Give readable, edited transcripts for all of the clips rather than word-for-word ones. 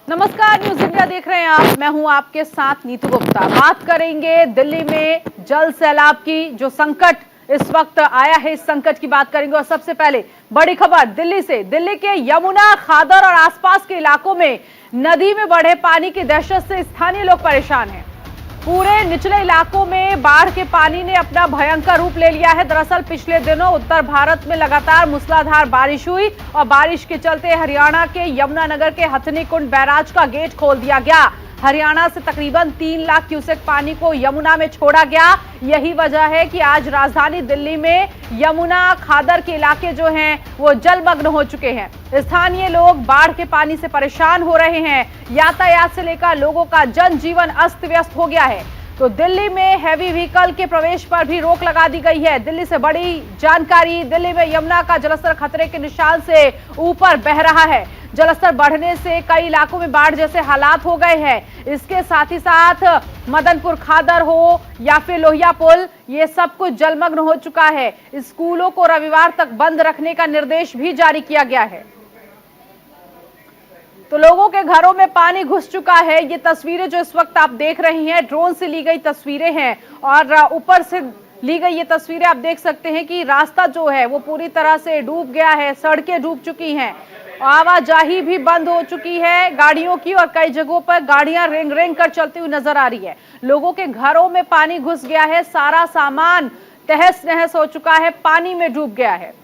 नमस्कार, news India देख रहे हैं आप। मैं हूं आपके साथ नीतू गुप्ता। बात करेंगे दिल्ली में जल सैलाब की, जो संकट इस वक्त आया है, इस संकट की बात करेंगे। और सबसे पहले बड़ी खबर दिल्ली से। दिल्ली के यमुना, खादर और आसपास के इलाकों में नदी में बढ़े पानी की दहशत से स्थानीय लोग परेशान हैं। पूरे निचले इलाकों में बाढ़ के पानी ने अपना भयंकर रूप ले लिया है। दरअसल पिछले दिनों उत्तर भारत में लगातार मूसलाधार बारिश हुई और बारिश के चलते हरियाणा के यमुनानगर के हथनी कुंड बैराज का गेट खोल दिया गया। हरियाणा से तकरीबन 3 लाख क्यूसेक पानी को यमुना में छोड़ा गया। यही वजह है कि आज राजधानी दिल्ली में यमुना, खादर के इलाके जो हैं वो जलमग्न हो चुके हैं। स्थानीय लोग बाढ़ के पानी से परेशान हो रहे हैं। यातायात से लेकर लोगों का जनजीवन अस्त व्यस्त हो गया है। तो दिल्ली में हैवी व्हीकल के प्रवेश पर भी रोक लगा दी गई है। दिल्ली से बड़ी जानकारी। दिल्ली में यमुना का जलस्तर खतरे के निशान से ऊपर बह रहा है। जलस्तर बढ़ने से कई इलाकों में बाढ़ जैसे हालात हो गए हैं। इसके साथ ही साथ मदनपुर खादर हो या फिर लोहिया पुल, ये सब कुछ जलमग्न हो चुका है। स्कूलों को रविवार तक बंद रखने का निर्देश भी जारी किया गया है। तो लोगों के घरों में पानी घुस चुका है। ये तस्वीरें जो इस वक्त आप देख रही हैं, ड्रोन से ली गई तस्वीरें हैं और ऊपर से ली गई ये तस्वीरें आप देख सकते हैं कि रास्ता जो है वो पूरी तरह से डूब गया है। सड़कें डूब चुकी हैं, आवाजाही भी बंद हो चुकी है गाड़ियों की, और कई जगहों पर गाड़ियां रेंग रेंग कर चलती हुई नजर आ रही है। लोगों के घरों में पानी घुस गया है। सारा सामान तहस नहस हो चुका है, पानी में डूब गया है।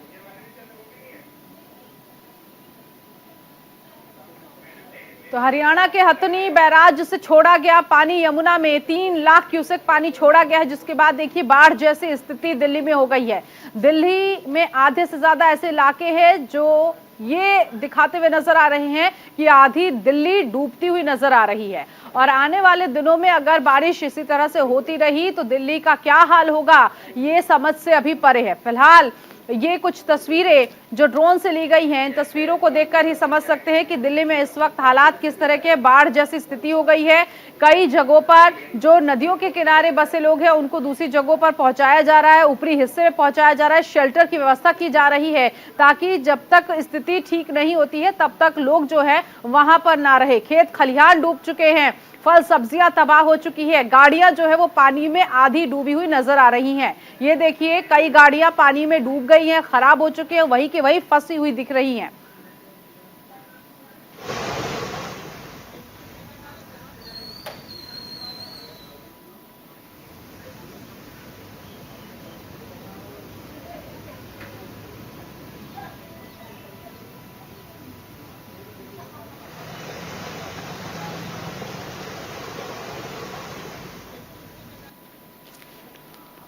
तो हरियाणा के हथनी बैराज से छोड़ा गया पानी यमुना में 3 लाख क्यूसेक पानी छोड़ा गया है, जिसके बाद देखिए बाढ़ जैसी स्थिति दिल्ली में हो गई है। दिल्ली में आधे से ज्यादा ऐसे इलाके हैं जो ये दिखाते हुए नजर आ रहे हैं कि आधी दिल्ली डूबती हुई नजर आ रही है। और आने वाले दिनों में अगर बारिश इसी तरह से होती रही तो दिल्ली का क्या हाल होगा, ये समझ से अभी परे है। फिलहाल ये कुछ तस्वीरें जो ड्रोन से ली गई हैं, इन तस्वीरों को देखकर ही समझ सकते हैं कि दिल्ली में इस वक्त हालात किस तरह के, बाढ़ जैसी स्थिति हो गई है। कई जगहों पर जो नदियों के किनारे बसे लोग हैं उनको दूसरी जगहों पर पहुंचाया जा रहा है, ऊपरी हिस्से में पहुंचाया जा रहा है। शेल्टर की व्यवस्था की जा रही है ताकि जब तक स्थिति ठीक नहीं होती है तब तक लोग जो है वहां पर ना रहे। खेत खलिहान डूब चुके हैं, फल सब्जियां तबाह हो चुकी है। गाड़ियां जो है वो पानी में आधी डूबी हुई नजर आ रही हैं। ये देखिए कई गाड़ियां पानी में डूब गई हैं, खराब हो चुकी हैं, वही की वही फंसी हुई दिख रही हैं।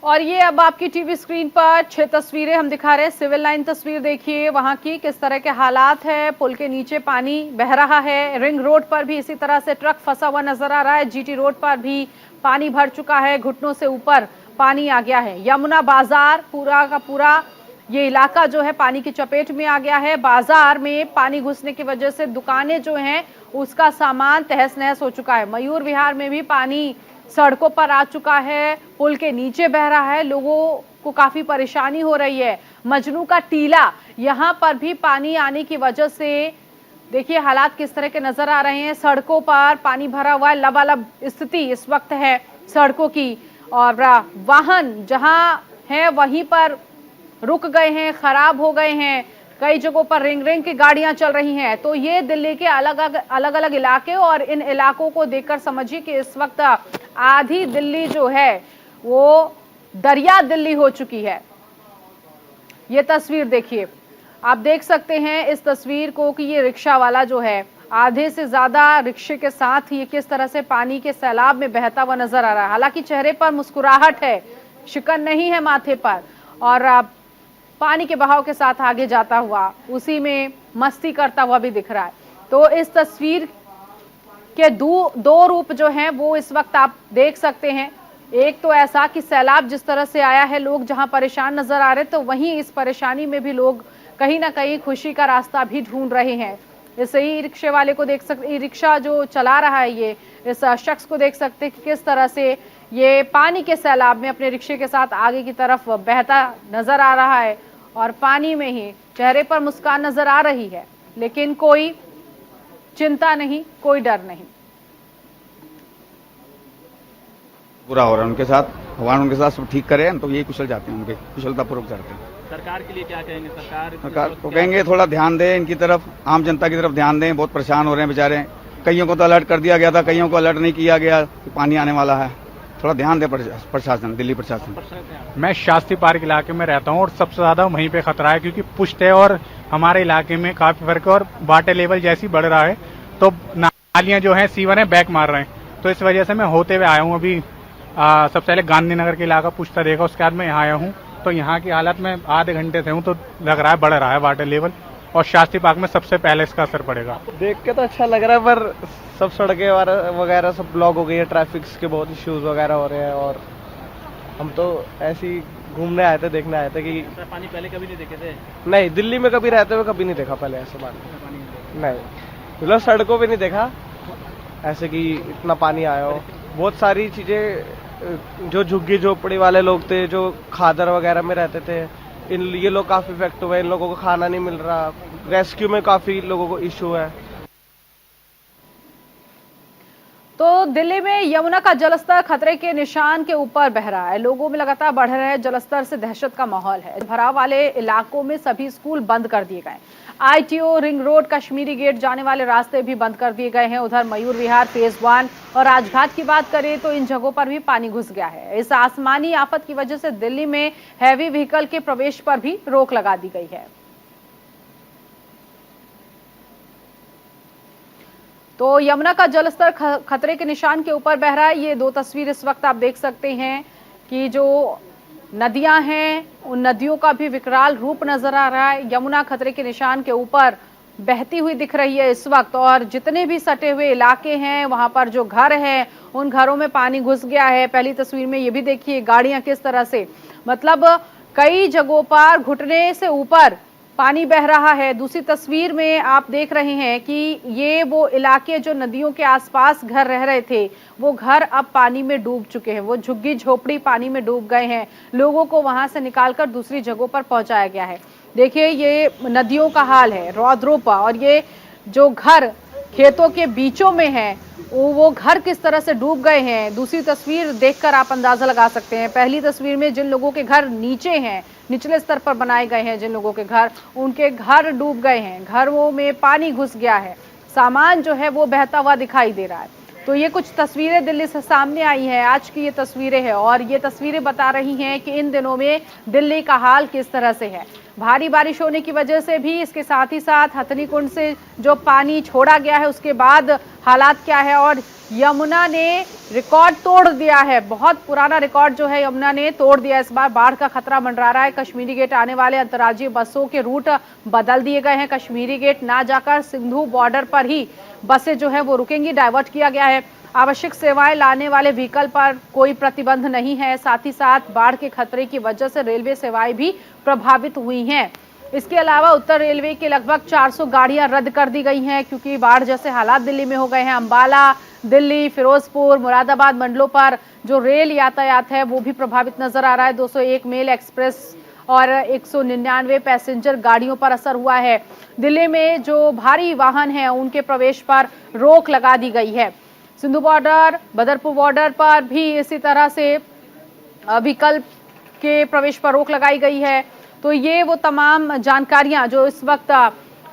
और ये अब आपकी टीवी स्क्रीन पर 6 तस्वीरें हम दिखा रहे हैं। सिविल लाइन तस्वीर देखिए वहां की, किस तरह के हालात है। पुल के नीचे पानी बह रहा है। रिंग रोड पर भी इसी तरह से ट्रक फंसा हुआ नजर आ रहा है। जीटी रोड पर भी पानी भर चुका है, घुटनों से ऊपर पानी आ गया है। यमुना बाजार पूरा का पूरा ये इलाका जो है पानी की चपेट में आ गया है। बाजार में पानी घुसने की वजह से दुकानें जो हैं उसका सामान तहस नहस हो चुका है। मयूर विहार में भी पानी सड़कों पर आ चुका है, पुल के नीचे बह रहा है, लोगों को काफी परेशानी हो रही है। मजनू का टीला, यहाँ पर भी पानी आने की वजह से देखिए हालात किस तरह के नजर आ रहे हैं। सड़कों पर पानी भरा हुआ है, लबालब स्थिति इस वक्त है सड़कों की। और वाहन जहां है वहीं पर रुक गए हैं, खराब हो गए हैं। कई जगहों पर रिंग रिंग की गाड़ियां चल रही हैं। तो ये दिल्ली के अलग अलग इलाके, और इन इलाकों को देखकर समझिए कि इस वक्त आधी दिल्ली जो है वो दरिया दिल्ली हो चुकी है। ये तस्वीर देखिए, आप देख सकते हैं इस तस्वीर को कि ये रिक्शा वाला जो है आधे से ज्यादा रिक्शे के साथ ही किस तरह से पानी के सैलाब में बहता हुआ नजर आ रहा है। हालांकि चेहरे पर मुस्कुराहट है, शिकन नहीं है माथे पर, और पानी के बहाव के साथ आगे जाता हुआ उसी में मस्ती करता हुआ भी दिख रहा है। तो इस तस्वीर के दो रूप जो हैं वो इस वक्त आप देख सकते हैं। एक तो ऐसा कि सैलाब जिस तरह से आया है, लोग जहां परेशान नजर आ रहे, तो वहीं इस परेशानी में भी लोग कहीं ना कहीं खुशी का रास्ता भी ढूंढ रहे हैं। इसे ही रिक्शे वाले को देख सकते, रिक्शा जो चला रहा है ये इस शख्स को देख सकते हैं कि किस तरह से ये पानी के सैलाब में अपने रिक्शे के साथ आगे की तरफ बहता नजर आ रहा है, और पानी में ही चेहरे पर मुस्कान नजर आ रही है, लेकिन कोई चिंता नहीं, कोई डर नहीं। बुरा हो रहा है उनके साथ, भगवान उनके साथ सब ठीक करें, तो यही कुशल जाते हैं, उनके कुशलतापूर्वक जाते हैं। सरकार के लिए क्या कहेंगे? सरकार को कहेंगे थोड़ा ध्यान दें इनकी तरफ, आम जनता की तरफ ध्यान दें, बहुत परेशान हो रहे हैं बेचारे। कईयों को तो अलर्ट कर दिया गया था, कईयों को अलर्ट नहीं किया गया कि पानी आने वाला है। थोड़ा ध्यान दे प्रशासन, दिल्ली प्रशासन। मैं शास्त्री पार्क इलाके में रहता हूँ और सबसे ज्यादा वहीं पे खतरा है, क्योंकि पुष्ट है और हमारे इलाके में काफी फर्क है और वाटर लेवल जैसी बढ़ रहा है तो नालियां जो है सीवर है बैक मार रहे हैं। तो इस वजह से मैं होते हुए आया हूँ। अभी सबसे पहले गांधीनगर के इलाका पुष्टा देखा, उसके बाद मैं यहाँ आया हूँ। तो यहाँ की हालत में आधे घंटे से हूँ तो लग रहा है बढ़ रहा है वाटर लेवल, और शास्त्री पार्क में सबसे पहले इसका असर पड़ेगा। देख के तो अच्छा लग रहा है, पर सब सड़कें वगैरह सब ब्लॉक हो गई है, ट्रैफिक के बहुत इश्यूज वगैरह हो रहे हैं। और हम तो ऐसे ही घूमने आए थे, देखने आए थे कि पानी पहले कभी नहीं देखे थे? नहीं, दिल्ली में कभी रहते हुए कभी नहीं देखा पहले ऐसे पानी। नहीं, मतलब सड़कों पे नहीं देखा ऐसे कि इतना पानी आया हो। बहुत सारी चीजें, जो झुग्गी झोपड़ी वाले लोग थे, जो खादर वगैरह में रहते थे, ये लोग काफी इफेक्ट हुए। इन लोगों को खाना नहीं मिल रहा, रेस्क्यू में काफी लोगों को इश्यू है। तो दिल्ली में यमुना का जलस्तर खतरे के निशान के ऊपर बह रहा है। लोगों में लगातार बढ़ रहे जलस्तर से दहशत का माहौल है। भराव वाले इलाकों में सभी स्कूल बंद कर दिए गए। ITO, ring road, Kashmiri gate जाने वाले रास्ते भी बंद कर दिए गए हैं। उधर मयूर विहार, फेज 1 और राजघाट की बात करें तो इन जगहों पर भी पानी घुस गया है। इस आसमानी आफत की वजह से दिल्ली में हैवी व्हीकल के प्रवेश पर भी रोक लगा दी गई है। तो यमुना का जलस्तर खतरे के निशान के ऊपर बह रहा है। ये दो तस्वीर इस वक्त आप देख सकते हैं कि जो नदियां हैं उन नदियों का भी विकराल रूप नजर आ रहा है। यमुना खतरे के निशान के ऊपर बहती हुई दिख रही है इस वक्त, और जितने भी सटे हुए इलाके हैं वहां पर जो घर हैं उन घरों में पानी घुस गया है। पहली तस्वीर में ये भी देखिए गाड़ियां किस तरह से, मतलब कई जगहों पर घुटने से ऊपर पानी बह रहा है। दूसरी तस्वीर में आप देख रहे हैं कि ये वो इलाके जो नदियों के आसपास घर रह रहे थे वो घर अब पानी में डूब चुके हैं। वो झुग्गी झोपड़ी पानी में डूब गए हैं। लोगों को वहां से निकालकर दूसरी जगहों पर पहुंचाया गया है। देखिए ये नदियों का हाल है, रौद्रोपा, और ये जो घर खेतों के बीचों में है वो घर किस तरह से डूब गए हैं। दूसरी तस्वीर देखकर आप अंदाजा लगा सकते हैं। पहली तस्वीर में जिन लोगों के घर नीचे हैं, निचले स्तर पर बनाए गए हैं जिन लोगों के घर, उनके घर डूब गए हैं, घरों में पानी घुस गया है, सामान जो है वो बहता हुआ दिखाई दे रहा है। तो ये कुछ तस्वीरें दिल्ली से सामने आई हैं, आज की ये तस्वीरें हैं, और ये तस्वीरें बता रही हैं कि इन दिनों में दिल्ली का हाल किस तरह से है। भारी बारिश होने की वजह से भी, इसके साथ ही साथ हथनी कुंड से जो पानी छोड़ा गया है उसके बाद हालात क्या है, और यमुना ने रिकॉर्ड तोड़ दिया है। बहुत पुराना रिकॉर्ड जो है यमुना ने तोड़ दिया। इस बार बाढ़ का खतरा मंडरा रहा है। कश्मीरी गेट आने वाले अंतर्राज्यीय बसों के रूट बदल दिए गए हैं। कश्मीरी गेट ना जाकर सिंधु बॉर्डर पर ही बसें जो है वो रुकेंगी, डाइवर्ट किया गया है। आवश्यक सेवाएं लाने वाले व्हीकल पर कोई प्रतिबंध नहीं है। साथ ही साथ बाढ़ के खतरे की वजह से रेलवे सेवाएं भी प्रभावित हुई हैं। इसके अलावा उत्तर रेलवे के लगभग 400 गाड़ियां रद्द कर दी गई हैं, क्योंकि बाढ़ जैसे हालात दिल्ली में हो गए हैं। अंबाला, दिल्ली, फिरोजपुर, मुरादाबाद मंडलों पर जो रेल यातायात है वो भी प्रभावित नजर आ रहा है। 201 मेल एक्सप्रेस और 199 पैसेंजर गाड़ियों पर असर हुआ है। दिल्ली में जो भारी वाहन हैं उनके प्रवेश पर रोक लगा दी गई है। सिंधु बॉर्डर, बदरपुर बॉर्डर पर भी इसी तरह से व्हीकल के प्रवेश पर रोक लगाई गई है। तो ये वो तमाम जानकारियां जो इस वक्त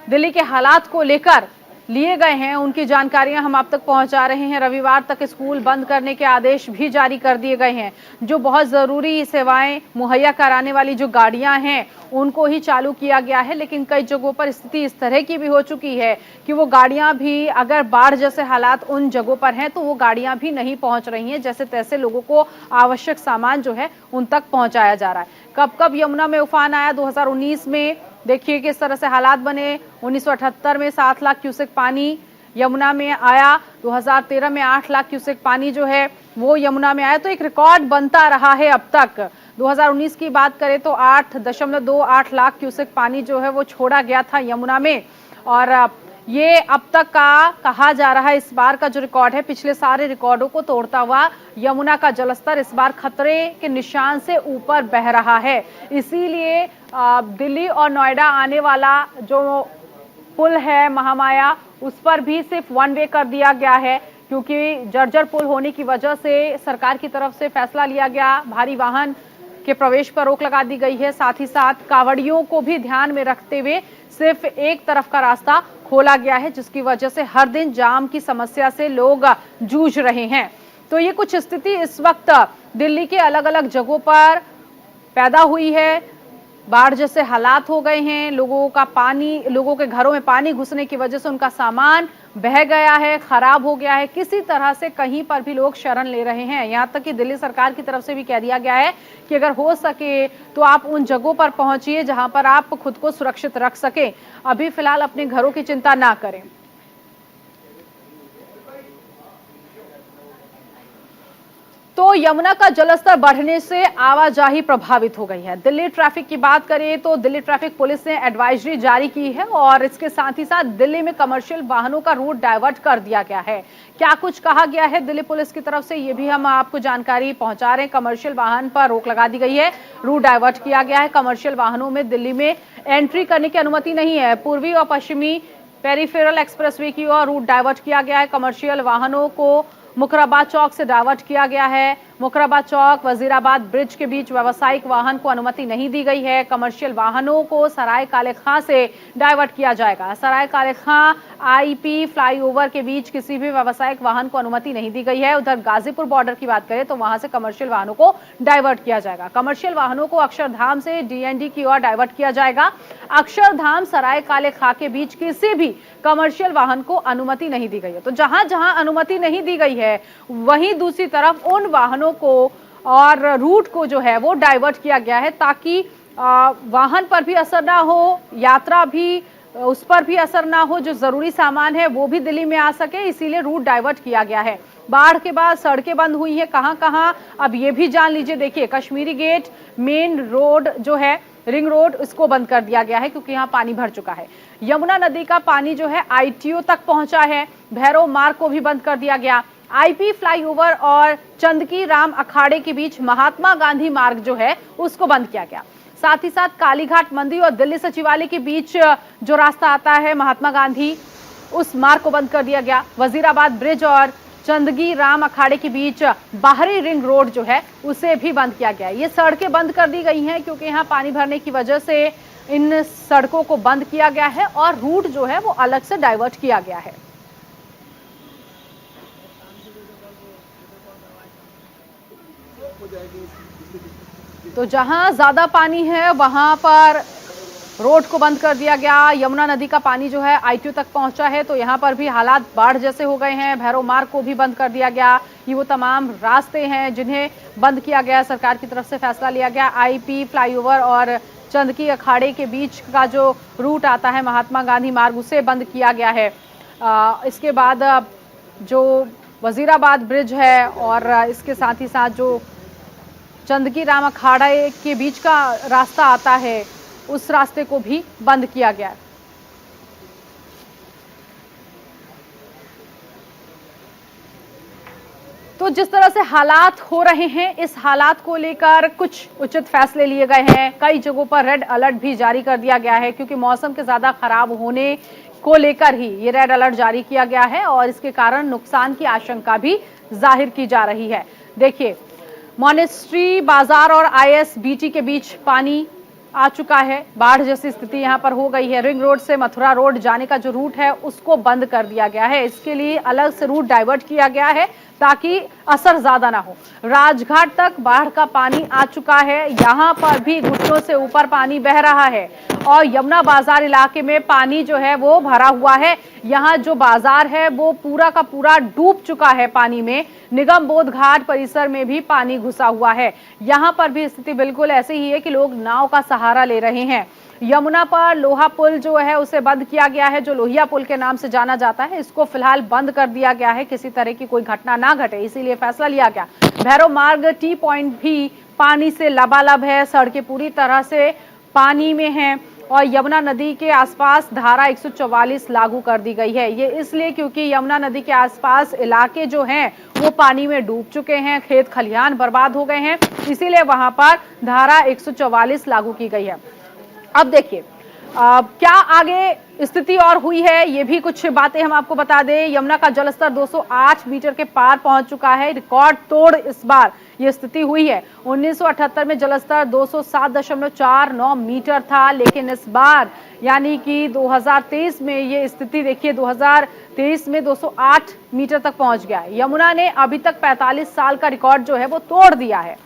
दिल्ली के हालात को लेकर लिए गए हैं, उनकी जानकारियां हम आप तक पहुंचा रहे हैं। रविवार तक स्कूल बंद करने के आदेश भी जारी कर दिए गए हैं। जो बहुत जरूरी सेवाएं मुहैया कराने वाली जो गाड़ियां हैं उनको ही चालू किया गया है, लेकिन कई जगहों पर स्थिति इस तरह की भी हो चुकी है कि वो गाड़ियां भी, अगर बाढ़ जैसे हालात उन जगहों पर हैं तो वो गाड़ियां भी नहीं पहुंच रही हैं। जैसे तैसे लोगों को आवश्यक सामान जो है उन तक पहुंचाया जा रहा है। कब कब यमुना में उफान आया, 2019 में देखिए किस तरह से हालात बने। 1978 में 7 लाख क्यूसेक पानी यमुना में आया। 2013 में 8 लाख क्यूसेक पानी जो है वो यमुना में आया। तो एक रिकॉर्ड बनता रहा है अब तक। 2019 की बात करें तो 8.28 लाख क्यूसेक पानी जो है वो छोड़ा गया था यमुना में, और ये अब तक का कहा जा रहा है इस बार का जो रिकॉर्ड है, पिछले सारे रिकॉर्डों को तोड़ता हुआ यमुना का जलस्तर इस बार खतरे के निशान से ऊपर बह रहा है। इसीलिए दिल्ली और नोएडा आने वाला जो पुल है महामाया, उस पर भी सिर्फ वन वे कर दिया गया है, क्योंकि जर्जर पुल होने की वजह से सरकार की तरफ से फैसला लिया गया, भारी वाहन के प्रवेश पर रोक लगा दी गई है। साथ ही साथ कांवड़ियों को भी ध्यान में रखते हुए सिर्फ एक तरफ का रास्ता खोला गया है, जिसकी वजह से हर दिन जाम की समस्या से लोग जूझ रहे हैं। तो ये कुछ स्थिति इस वक्त दिल्ली के अलग अलग जगहों पर पैदा हुई है। बाढ़ जैसे हालात हो गए हैं, लोगों के घरों में पानी घुसने की वजह से उनका सामान बह गया है, खराब हो गया है। किसी तरह से कहीं पर भी लोग शरण ले रहे हैं। यहाँ तक कि दिल्ली सरकार की तरफ से भी कह दिया गया है कि अगर हो सके तो आप उन जगहों पर पहुंचिए जहां पर आप खुद को सुरक्षित रख सकें। अभी फिलहाल अपने घरों की चिंता ना करें। तो यमुना का जलस्तर बढ़ने से आवाजाही प्रभावित हो गई है। दिल्ली ट्रैफिक की बात करें तो दिल्ली ट्रैफिक पुलिस ने एडवाइजरी जारी की है और इसके साथ ही साथ दिल्ली में कमर्शियल वाहनों का रूट डाइवर्ट कर दिया गया है। क्या कुछ कहा गया है दिल्ली पुलिस की तरफ से, ये भी हम आपको जानकारी पहुंचा रहे हैं। कमर्शियल वाहन पर रोक लगा दी गई है, रूट डाइवर्ट किया गया है। कमर्शियल वाहनों में दिल्ली में एंट्री करने की अनुमति नहीं है। पूर्वी और पश्चिमी पेरिफेरल एक्सप्रेसवे की ओर रूट डाइवर्ट किया गया है। कमर्शियल वाहनों को मुकराबाद चौक से डाइवर्ट किया गया है। मुकराबाद चौक वजीराबाद ब्रिज के बीच व्यावसायिक वाहन को अनुमति नहीं दी गई है। कमर्शियल वाहनों को सराय काले खां से डाइवर्ट किया जाएगा। सराय काले खां आईपी फ्लाईओवर के बीच किसी भी व्यावसायिक वाहन को अनुमति नहीं दी गई है। उधर गाजीपुर बॉर्डर की बात करें तो वहां से कमर्शियल वाहनों को डाइवर्ट किया जाएगा। कमर्शियल वाहनों को अक्षरधाम से डीएनडी की ओर डाइवर्ट किया जाएगा। अक्षरधाम सराय काले खां के बीच किसी भी कमर्शियल वाहन को अनुमति नहीं दी गई है। तो जहां जहां अनुमति नहीं दी गई है वहीं दूसरी तरफ उन वाहनों को और रूट को जो है वो डाइवर्ट किया गया है, ताकि वाहन पर भी असर ना हो, यात्रा भी उस पर भी असर ना हो, जो जरूरी सामान है वो भी दिल्ली में आ सके, इसीलिए रूट डाइवर्ट किया गया है। बाढ़ के बाद सड़कें बंद हुई है कहां कहां, अब ये भी जान लीजिए। देखिए, कश्मीरी गेट मेन रोड जो है, रिंग रोड, इसको बंद कर दिया गया है क्योंकि यहाँ पानी भर चुका है। यमुना नदी का पानी जो है आईटीओ तक पहुंचा है। भैरव मार्ग को भी बंद कर दिया गया। आईपी फ्लाईओवर और चंदकी राम अखाड़े के बीच महात्मा गांधी मार्ग जो है उसको बंद किया गया। साथ ही साथ कालीघाट मंदिर और दिल्ली सचिवालय के बीच जो रास्ता आता है महात्मा गांधी, उस मार्ग को बंद कर दिया गया। वजीराबाद ब्रिज और चंदगी राम अखाड़े के बीच बाहरी रिंग रोड जो है उसे भी बंद किया गया है। ये सड़कें बंद कर दी गई हैं क्योंकि यहाँ पानी भरने की वजह से इन सड़कों को बंद किया गया है और रूट जो है वो अलग से डाइवर्ट किया गया है। तो जहां ज्यादा पानी है वहां पर रोड को बंद कर दिया गया। यमुना नदी का पानी जो है आईटीओ तक पहुंचा है, तो यहां पर भी हालात बाढ़ जैसे हो गए हैं। भैरव मार्ग को भी बंद कर दिया गया। ये वो तमाम रास्ते हैं जिन्हें बंद किया गया, सरकार की तरफ से फैसला लिया गया। आईपी फ्लाईओवर और चंदकी अखाड़े के बीच का जो रूट आता है महात्मा गांधी मार्ग, उसे बंद किया गया है। इसके बाद जो वजीराबाद ब्रिज है और इसके साथ ही साथ जो चंदकी राम अखाड़े के बीच का रास्ता आता है, उस रास्ते को भी बंद किया गया है। तो जिस तरह से हालात हो रहे हैं, इस हालात को लेकर कुछ उचित फैसले लिए गए हैं। कई जगहों पर रेड अलर्ट भी जारी कर दिया गया है क्योंकि मौसम के ज्यादा खराब होने को लेकर ही ये रेड अलर्ट जारी किया गया है और इसके कारण नुकसान की आशंका भी जाहिर की जा रही है। देखिए, मॉनेस्ट्री बाजार और आईएसबीटी के बीच पानी आ चुका है। बाढ़ जैसी स्थिति यहां पर हो गई है। रिंग रोड से मथुरा रोड जाने का जो रूट है उसको बंद कर दिया गया है। इसके लिए अलग से रूट डाइवर्ट किया गया है ताकि असर ज्यादा ना हो। राजघाट तक बाढ़ का पानी आ चुका है। यहां पर भी घुटनों से ऊपर पानी बह रहा है और यमुना बाजार इलाके में पानी जो है वो भरा हुआ है। यहाँ जो बाजार है वो पूरा का पूरा डूब चुका है पानी में। निगम बोध घाट परिसर में भी पानी घुसा हुआ है। यहाँ पर भी स्थिति बिल्कुल ऐसे ही है कि लोग नाव का सहारा ले रहे हैं। यमुना पर लोहा पुल जो है उसे बंद किया गया है, जो लोहिया पुल के नाम से जाना जाता है। इसको फिलहाल बंद कर दिया गया है, किसी तरह की कोई घटना ना घटे, इसीलिए फैसला लिया गया। भैरव मार्ग टी पॉइंट भी पानी से लबालब है। सड़कें पूरी तरह से पानी में हैं और यमुना नदी के आसपास धारा 144 लागू कर दी गई है। ये इसलिए क्योंकि यमुना नदी के आसपास इलाके जो हैं वो पानी में डूब चुके हैं, खेत खलिहान बर्बाद हो गए हैं, इसीलिए वहां पर धारा 144 लागू की गई है। अब देखिए क्या आगे स्थिति और हुई है, ये भी कुछ बातें हम आपको बता दें। यमुना का जलस्तर 208 मीटर के पार पहुंच चुका है, रिकॉर्ड तोड़ इस बार ये स्थिति हुई है। 1978 में जलस्तर 207.49 मीटर था, लेकिन इस बार यानी कि 2023 में ये स्थिति देखिए, 2023 में 208 मीटर तक पहुंच गया है। यमुना ने अभी तक 45 साल का रिकॉर्ड जो है वो तोड़ दिया है।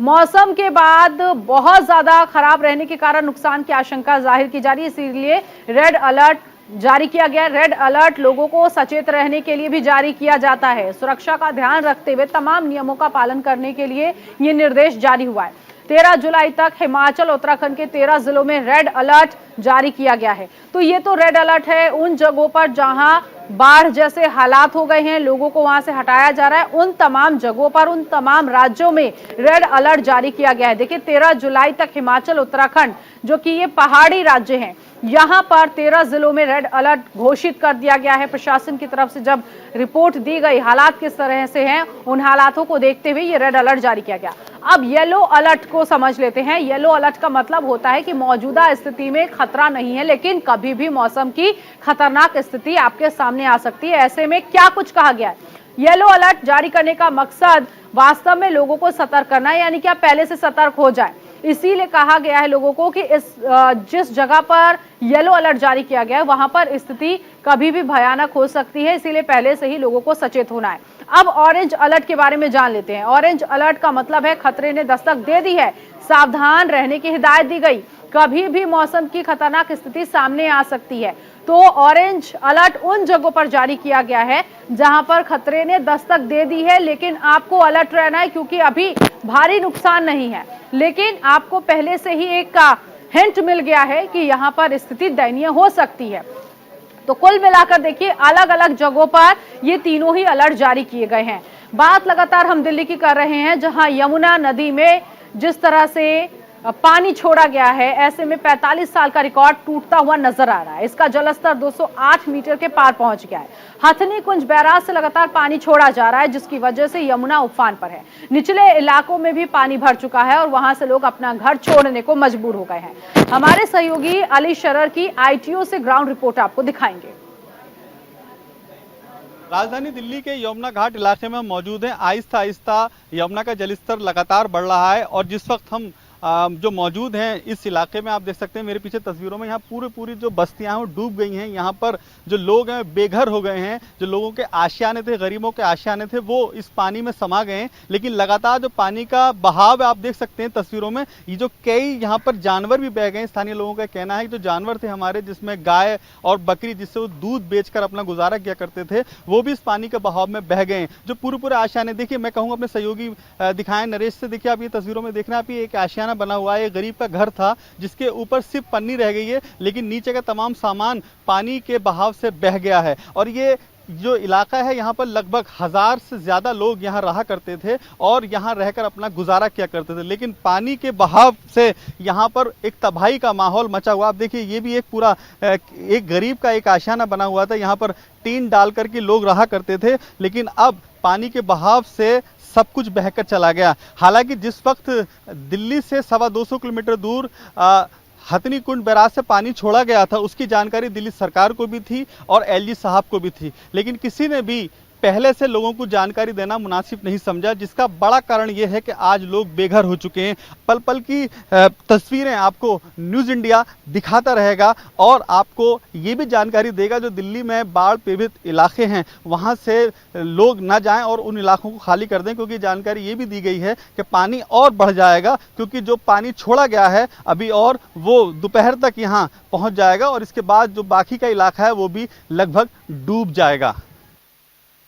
मौसम के बाद बहुत ज्यादा खराब रहने के कारण नुकसान की आशंका जाहिर की जा रही है, इसीलिए रेड अलर्ट जारी किया गया। रेड अलर्ट लोगों को सचेत रहने के लिए भी जारी किया जाता है। सुरक्षा का ध्यान रखते हुए तमाम नियमों का पालन करने के लिए ये निर्देश जारी हुआ है। 13 जुलाई तक हिमाचल उत्तराखंड के 13 जिलों में रेड अलर्ट जारी किया गया है। तो ये तो रेड अलर्ट है उन जगहों पर जहां बाढ़ जैसे हालात हो गए हैं, लोगों को वहां से हटाया जा रहा है। उन तमाम जगहों पर, उन तमाम राज्यों में रेड अलर्ट जारी किया गया है। देखिए 13 जुलाई तक हिमाचल उत्तराखंड जो कि ये पहाड़ी राज्य हैं, यहां पर 13 जिलों में रेड अलर्ट घोषित कर दिया गया है। प्रशासन की तरफ से जब रिपोर्ट दी गई हालात किस तरह से हैं, उन हालातों को देखते हुए ये रेड अलर्ट जारी किया गया। अब येलो अलर्ट को समझ लेते हैं। येलो अलर्ट का मतलब होता है कि मौजूदा स्थिति में खतरा नहीं है, लेकिन कभी भी मौसम की खतरनाक स्थिति आपके सामने आ सकती है। ऐसे में क्या कुछ कहा गया है? येलो अलर्ट जारी करने का मकसद वास्तव में लोगों को सतर्क करना है, यानी कि आप पहले से सतर्क हो जाए। इसीलिए कहा गया है लोगों को कि जिस जगह पर येलो अलर्ट जारी किया गया है वहां पर स्थिति कभी भी भयानक हो सकती है, इसीलिए पहले से ही लोगों को सचेत होना है। अब ऑरेंज अलर्ट के बारे में जान लेते हैं। ऑरेंज अलर्ट का मतलब है खतरे ने दस्तक दे दी है, सावधान रहने की हिदायत दी गई, कभी भी मौसम की खतरनाक स्थिति सामने आ सकती है। तो ऑरेंज अलर्ट उन जगहों पर जारी किया गया है जहां पर खतरे ने दस्तक दे दी है, लेकिन आपको अलर्ट रहना है क्योंकि अभी भारी नुकसान नहीं है, लेकिन आपको पहले से ही एक का हिंट मिल गया है कि यहां पर स्थिति दयनीय हो सकती है। तो कुल मिलाकर देखिए अलग अलग जगहों पर ये तीनों ही अलर्ट जारी किए गए हैं। बात लगातार हम दिल्ली की कर रहे हैं, जहां यमुना नदी में जिस तरह से पानी छोड़ा गया है, ऐसे में 45 साल का रिकॉर्ड टूटता हुआ नजर आ रहा है। इसका जलस्तर 208 मीटर के पार पहुंच गया है। हथनी कुंज बैराज से लगातार पानी छोड़ा जा रहा है, जिसकी वजह से यमुना उफान पर है। निचले इलाकों में भी पानी भर चुका है और वहां से लोग अपना घर छोड़ने को मजबूर हो गए हैं। हमारे सहयोगी अली शरर की ITO से ग्राउंड रिपोर्ट आपको दिखाएंगे। राजधानी दिल्ली के यमुना घाट इलाके में मौजूद है। आहिस्ता आहिस्ता यमुना का जलस्तर लगातार बढ़ रहा है और जिस वक्त हम जो मौजूद हैं इस इलाके में, आप देख सकते हैं मेरे पीछे तस्वीरों में, यहाँ पूरी जो बस्तियां हैं वो डूब गई हैं। यहाँ पर जो लोग हैं बेघर हो गए हैं, जो लोगों के आशियाने थे, गरीबों के आशियाने थे, वो इस पानी में समा गए हैं। लेकिन लगातार जो पानी का बहाव है आप देख सकते हैं तस्वीरों में, ये जो कई यहाँ पर जानवर भी बह गए। स्थानीय लोगों का कहना है कि जो जानवर थे हमारे, जिसमें गाय और बकरी, जिससे वो दूध बेचकर अपना गुजारा किया करते थे, वो भी इस पानी के बहाव में बह गए हैं। जो पूरे आशियाने, देखिए मैं कहूँगा अपने सहयोगी दिखाएं नरेश से, देखिए आप ये तस्वीरों में देख रहे हैं, आप ये एक आशियाना बना हुआ है, गरीब का घर था जिसके ऊपर सिर्फ पन्नी रह गई है, लेकिन नीचे का तमाम सामान पानी के बहाव से बह गया है। और ये जो इलाका है यहाँ पर लगभग 1000 से ज्यादा लोग यहाँ रहा करते थे और यहाँ रहकर अपना गुजारा किया करते थे, लेकिन पानी के बहाव से यहाँ पर एक तबाही का माहौल मचा हुआ। आप देखिए ये भी एक पूरा एक गरीब का एक आशियाना बना हुआ था, यहाँ पर टीन डालकर के लोग रहा करते थे, लेकिन अब पानी के बहाव से सब कुछ बहकर चला गया। हालांकि जिस वक्त दिल्ली से 225 किलोमीटर दूर हथनी कुंड बैराज से पानी छोड़ा गया था, उसकी जानकारी दिल्ली सरकार को भी थी और LG साहब को भी थी, लेकिन किसी ने भी पहले से लोगों को जानकारी देना मुनासिब नहीं समझा, जिसका बड़ा कारण यह है कि आज लोग बेघर हो चुके हैं। पल पल की तस्वीरें आपको न्यूज़ इंडिया दिखाता रहेगा और आपको ये भी जानकारी देगा जो दिल्ली में बाढ़ पीड़ित इलाके हैं वहां से लोग ना जाएं और उन इलाकों को खाली कर दें, क्योंकि जानकारी ये भी दी गई है कि पानी और बढ़ जाएगा, क्योंकि जो पानी छोड़ा गया है अभी और वो दोपहर तक यहाँ पहुँच जाएगा और इसके बाद जो बाकी का इलाका है वो भी लगभग डूब जाएगा।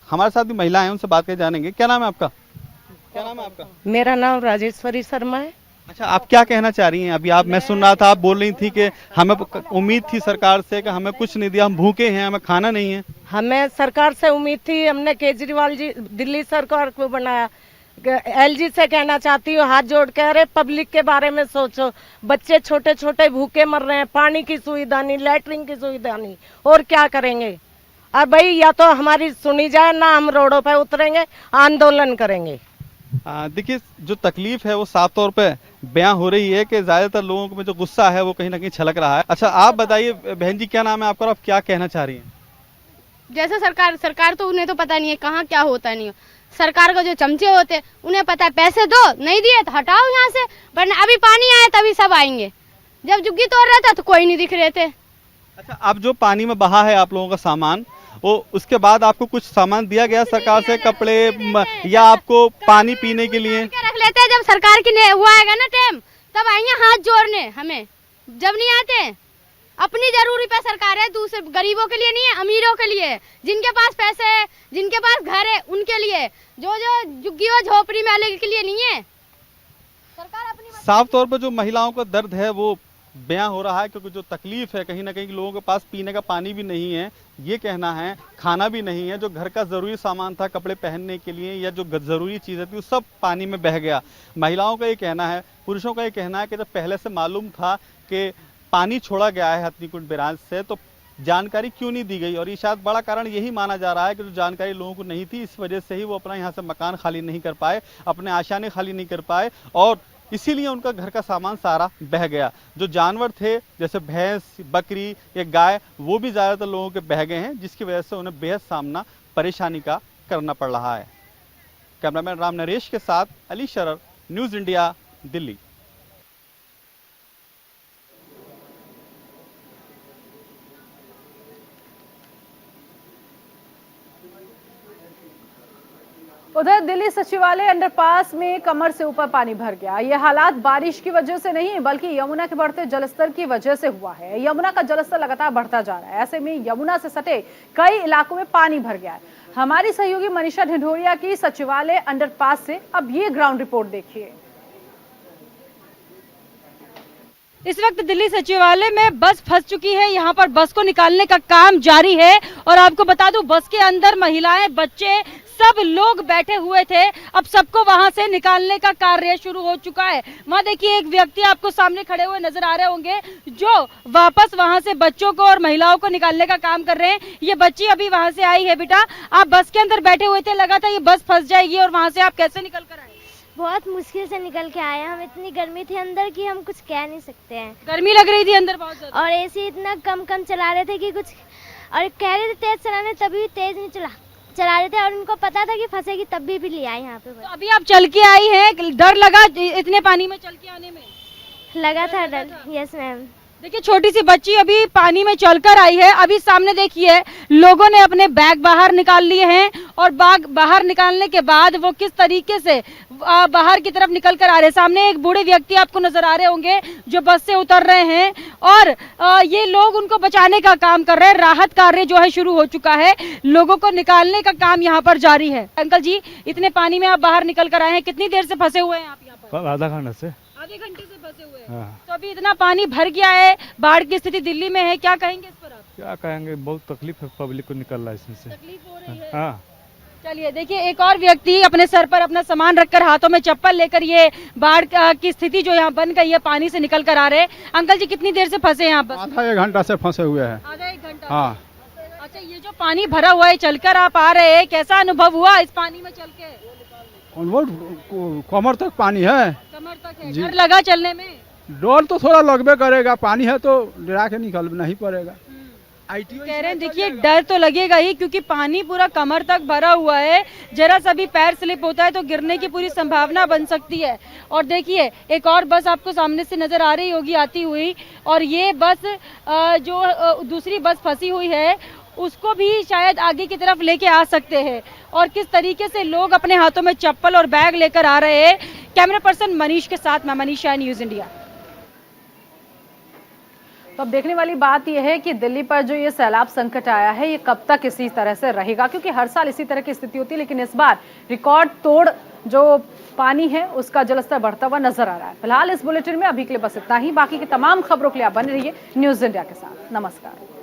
हमारे साथ भी महिला हैं, उनसे बात कर जानेंगे। क्या नाम है आपका? क्या नाम है आपका? मेरा नाम राजेश्वरी शर्मा है। अच्छा, आप क्या कहना चाह रही हैं? अभी आप, मैं सुन रहा था आप बोल रही थी कि हमें उम्मीद थी सरकार से कि हमें कुछ नहीं दिया, हम भूखे हैं, हमें खाना नहीं है। हमें सरकार से उम्मीद थी, हमने केजरीवाल जी दिल्ली सरकार को बनाया। LG से कहना चाहती हूँ, हाथ जोड़ कह रहे पब्लिक के बारे में सोचो। बच्चे छोटे छोटे भूखे मर रहे हैं, पानी की सुविधा नहीं, लैटरिन की सुविधा नहीं, और क्या करेंगे? और भाई या तो हमारी सुनी जाए, ना हम रोडों पर उतरेंगे, आंदोलन करेंगे। देखिए, जो तकलीफ है वो साफ तौर पे बयां हो रही है कि ज्यादातर लोगों में जो गुस्सा है वो कहीं ना कहीं छलक रहा है। अच्छा, आप बताइए बहन जी, क्या नाम है आपका और आप क्या कहना चाह रही हैं? जैसे सरकार तो उन्हें तो पता नहीं है कहाँ क्या होता नहीं हो। सरकार का जो चमचे होते हैं उन्हें पता है, पैसे दो, नहीं दिए तो हटाओ यहाँ से, वरना अभी पानी आए तभी सब आएंगे। जब जुग्गी तोड़ रहे थे तो कोई नहीं दिख रहे थे। अच्छा, अब जो पानी में बहा है आप लोगों का सामान, वो उसके बाद आपको कुछ सामान दिया गया सरकार से, कपड़े या आपको पानी पीने के लिए? रख लेते हैं, जब सरकार की हुआ आएगा ना टाइम तब आएंगे हाथ जोड़ने, हमें जब नहीं आते। अपनी जरूरी पे सरकार है, दूसरे गरीबों के लिए नहीं है, अमीरों के लिए, जिनके पास पैसे है, जिनके पास घर है उनके लिए, जो झुग्गियों झोपड़ी में वाले के लिए नहीं है सरकार अपनी। साफ तौर पर जो महिलाओं का दर्द है वो बयां हो रहा है, क्योंकि जो तकलीफ है कहीं ना कहीं लोगों के पास पीने का पानी भी नहीं है, ये कहना है, खाना भी नहीं है, जो घर का जरूरी सामान था कपड़े पहनने के लिए या जो जरूरी चीजें थी वो सब पानी में बह गया। महिलाओं का ये कहना है, पुरुषों का ये कहना है कि जब पहले से मालूम था कि पानी छोड़ा गया है हथनीकुंड बैराज से तो जानकारी क्यों नहीं दी गई, और ये शायद बड़ा कारण यही माना जा रहा है कि जो जानकारी लोगों को नहीं थी, इस वजह से ही वो अपना यहाँ से मकान खाली नहीं कर पाए, अपने आशाने खाली नहीं कर पाए, और इसीलिए उनका घर का सामान सारा बह गया। जो जानवर थे जैसे भैंस, बकरी या गाय, वो भी ज़्यादातर लोगों के बह गए हैं, जिसकी वजह से उन्हें बेहद सामना परेशानी का करना पड़ रहा है। कैमरामैन राम नरेश के साथ अली शरर, न्यूज़ इंडिया, दिल्ली। उधर दिल्ली सचिवालय अंडरपास में कमर से ऊपर पानी भर गया। यह हालात बारिश की वजह से नहीं बल्कि यमुना के बढ़ते जलस्तर की वजह से हुआ है। यमुना का जलस्तर लगातार बढ़ता जा रहा है, ऐसे में यमुना से सटे कई इलाकों में पानी भर गया है। हमारी सहयोगी मनीषा ढिंढोरिया की सचिवालय अंडरपास से अब ये ग्राउंड रिपोर्ट देखिए। इस वक्त दिल्ली सचिवालय में बस फंस चुकी है। यहाँ पर बस को निकालने का काम जारी है और आपको बता दूं, बस के अंदर महिलाएं, बच्चे, सब लोग बैठे हुए थे। अब सबको वहां से निकालने का कार्य शुरू हो चुका है। वहां देखिए, एक व्यक्ति आपको सामने खड़े हुए नजर आ रहे होंगे जो वापस वहां से बच्चों को और महिलाओं को निकालने का काम कर रहे हैं। ये बच्ची अभी वहां से आई है। बेटा, आप बस के अंदर बैठे हुए थे, लगा था ये बस फंस जाएगी और वहां से आप कैसे निकल कर आए? बहुत मुश्किल से निकल के आए हम। इतनी गर्मी थी अंदर की हम कुछ कह नहीं सकते हैं। गर्मी लग रही थी अंदर बहुत ज्यादा, और एसी इतना कम चला रहे थे कि कुछ, और कह रहे थे तेज चलाने, तभी तेज नहीं चला रहे थे, और उनको पता था कि फंसेगी तब भी ले आए यहाँ पे। तो अभी आप चल के आई हैं, डर लगा इतने पानी में चल के आने में? लगा था डर। Yes ma'am. देखिए, छोटी सी बच्ची अभी पानी में चलकर आई है। अभी सामने देखिए, लोगों ने अपने बैग बाहर निकाल लिए हैं और बैग बाहर निकालने के बाद वो किस तरीके से बाहर की तरफ निकल कर आ रहे हैं। सामने एक बूढ़े व्यक्ति आपको नजर आ रहे होंगे जो बस से उतर रहे हैं और ये लोग उनको बचाने का काम कर रहे हैं। राहत कार्य जो है शुरू हो चुका है, लोगों को निकालने का काम यहाँ पर जारी है। अंकल जी, इतने पानी में आप बाहर निकल कर आए हैं, कितनी देर से फंसे हुए हैं आप यहाँ पर? आधा घंटे से। आधे घंटे से फंसे हुए हैं। हाँ। तो अभी इतना पानी भर गया है, बाढ़ की स्थिति दिल्ली में है, क्या कहेंगे इस पर आप? क्या कहेंगे, बहुत तकलीफ है पब्लिक को निकलना इसमें से। तकलीफ हो रही है। हाँ। चलिए देखिए, एक और व्यक्ति अपने सर पर अपना सामान रखकर, हाथों में चप्पल लेकर, ये बाढ़ की स्थिति जो यहाँ बन गई है, पानी से निकल कर आ रहे हैं। अंकल जी, कितनी देर से फंसे हैं आप? आधा एक घंटा से फंसे हुए हैं। आधा एक घंटा। हाँ। अच्छा, ये जो पानी भरा हुआ है, चलकर आप आ रहे हैं, कैसा अनुभव हुआ इस पानी में चल के? कमर तक पानी है। कमर तक है। डर लगा चलने में? डर तो थोड़ा लगबे करेगा, पानी है तो डरा के निकलना ही पड़ेगा। कह रहे हैं, देखिए डर तो लगेगा ही, क्योंकि पानी पूरा कमर तक भरा हुआ है। जरा सा भी पैर स्लिप होता है तो गिरने की पूरी संभावना बन सकती है। और देखिए, एक और बस आपको सामने से नजर आ रही होगी आती हुई, और ये बस जो दूसरी बस फंसी हुई है उसको भी शायद आगे की तरफ लेके आ सकते हैं। और किस तरीके से लोग अपने हाथों में चप्पल और बैग लेकर आ रहे हैं। कैमरा पर्सन मनीष के साथ मैं मनीषा, न्यूज़ इंडिया। तो अब देखने वाली बात यह है कि दिल्ली पर जो ये सैलाब संकट आया है, ये कब तक इसी तरह से रहेगा, क्योंकि हर साल इसी तरह की स्थिति होती है, लेकिन इस बार रिकॉर्ड तोड़ जो पानी है उसका जलस्तर बढ़ता हुआ नजर आ रहा है। फिलहाल इस बुलेटिन में अभी के लिए बस इतना ही। बाकी की तमाम खबरों के लिए आप बने रहिए न्यूज़ इंडिया के साथ। नमस्कार।